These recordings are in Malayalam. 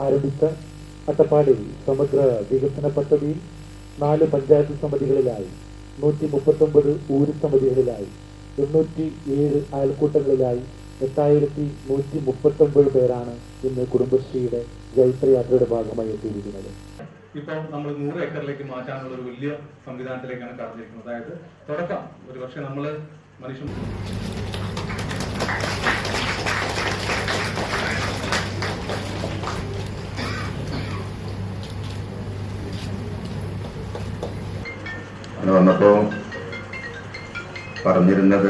ആരംഭിച്ച അട്ടപ്പാടി സമഗ്ര വികസന പദ്ധതിയിൽ 4 പഞ്ചായത്ത് സമിതികളിലായി 139 ഊര് സമിതികളിലായി 807 അയൽക്കൂട്ടങ്ങളിലായി 8139 പേരാണ് ഇന്ന് കുടുംബശ്രീയുടെ ജൈത്രയാത്രയുടെ ഭാഗമായി എത്തിയിരിക്കുന്നത്. ഇപ്പോൾ നമ്മൾ 100 ഏക്കറിലേക്ക് മാറ്റാനുള്ള ഒരു വലിയ സംവിധാനത്തിലേക്കാണ് കടന്നിരിക്കുന്നത്. അതായത് തുടക്കം ഒരു പക്ഷേ നമ്മൾ മനുഷ്യൻ വന്നപ്പോ പറഞ്ഞിരുന്നത്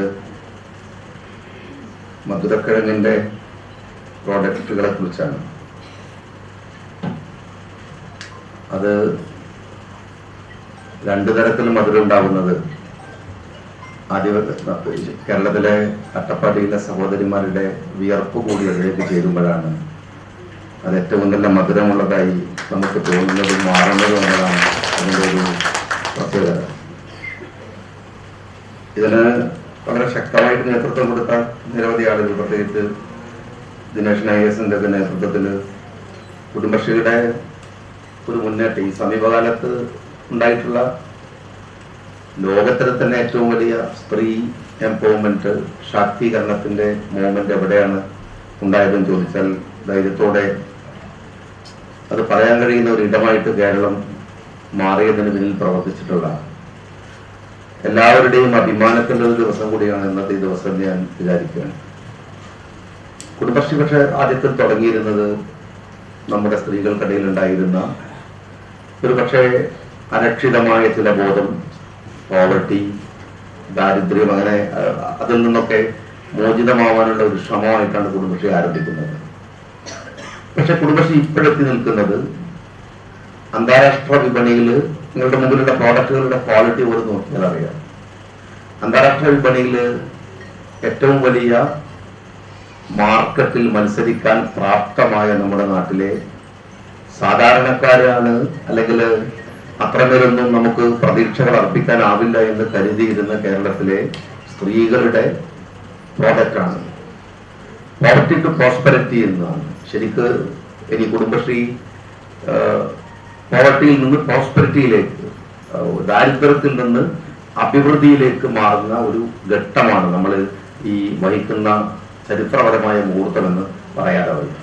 മധുരക്കിഴങ്ങിന്റെ പ്രോഡക്റ്റുകളെ കുറിച്ചാണ്. അത് 2 തരത്തിൽ മധുരം ഉണ്ടാവുന്നത് കേരളത്തിലെ അട്ടപ്പാടിയിലെ സഹോദരിമാരുടെ വിയർപ്പ് കൂടി അതിലേക്ക് ചേരുമ്പോഴാണ് അത് ഏറ്റവും നല്ല മധുരമുള്ളതായി നമുക്ക് തോന്നുന്നതും മാറുന്നതും എന്നതാണ് അതിൻ്റെ ഒരു പ്രത്യേകത. ഇതിന് വളരെ ശക്തമായിട്ട് നേതൃത്വം കൊടുത്ത നിരവധി ആളുകൾ, പ്രത്യേകിച്ച് ദിനേശ് നായസിന്റെ ഒക്കെ നേതൃത്വത്തിൽ കുടുംബശ്രീയുടെ ഒരു മുന്നേറ്റം ഈ സമീപകാലത്ത് ഉണ്ടായിട്ടുള്ള ലോകത്തിലെ തന്നെ ഏറ്റവും വലിയ സ്ത്രീ എംപവർമെന്റ് ശാക്തീകരണത്തിന്റെ മൂവ്മെന്റ് എവിടെയാണ് ഉണ്ടായതെന്ന് ചോദിച്ചാൽ ധൈര്യത്തോടെ അത് പറയാൻ കഴിയുന്ന ഒരു ഇടമായിട്ട് കേരളം മാറിയതിന് പിന്നിൽ പ്രവർത്തിച്ചിട്ടുള്ള എല്ലാവരുടെയും അഭിമാനത്തിന്റെ ഒരു ദിവസം കൂടിയാണ് ഇന്നത്തെ ഈ ദിവസം ഞാൻ വിചാരിക്കുകയാണ്. കുടുംബശ്രീ പക്ഷേ ആദ്യത്തിൽ തുടങ്ങിയിരുന്നത് നമ്മുടെ സ്ത്രീകൾക്കിടയിൽ ഉണ്ടായിരുന്ന ഒരു പക്ഷേ അരക്ഷിതമായ ചില ബോധം, പോവർട്ടി, ദാരിദ്ര്യം, അങ്ങനെ അതിൽ നിന്നൊക്കെ മോചിതമാവാനുള്ള ഒരു ശ്രമമായിട്ടാണ് കുടുംബശ്രീ ആരംഭിക്കുന്നത്. പക്ഷെ കുടുംബശ്രീ ഇപ്പോഴെത്തി നിൽക്കുന്നത് അന്താരാഷ്ട്ര വിപണിയിൽ നിങ്ങളുടെ മുമ്പിലുള്ള പ്രോഡക്റ്റുകളുടെ ക്വാളിറ്റി പോലും നോക്കിയാൽ അറിയാം. അന്താരാഷ്ട്ര വിപണിയിൽ ഏറ്റവും വലിയ മാർക്കറ്റിൽ മത്സരിക്കാൻ പ്രാപ്തമായ നമ്മുടെ നാട്ടിലെ സാധാരണക്കാരാണ്, അല്ലെങ്കിൽ അത്രമേലൊന്നും നമുക്ക് പ്രതീക്ഷകൾ അർപ്പിക്കാനാവില്ല എന്ന് കരുതിയിരുന്ന കേരളത്തിലെ സ്ത്രീകളുടെ പ്രോഡക്റ്റാണ്. പോവർട്ടി ടു പ്രോസ്പെരിറ്റി എന്നാണ് ശരിക്ക് ഇനി കുടുംബശ്രീ പോവർട്ടിയിൽ നിന്ന് പ്രോസ്പെരിറ്റിയിലേക്ക്, ദാരിദ്ര്യത്തിൽ നിന്ന് അഭിവൃദ്ധിയിലേക്ക് മാറുന്ന ഒരു ഘട്ടമാണ് നമ്മൾ ഈ വഹിക്കുന്ന ചരിത്രപരമായ മുഹൂർത്തമെന്ന് പറയാതെ വയ്യ.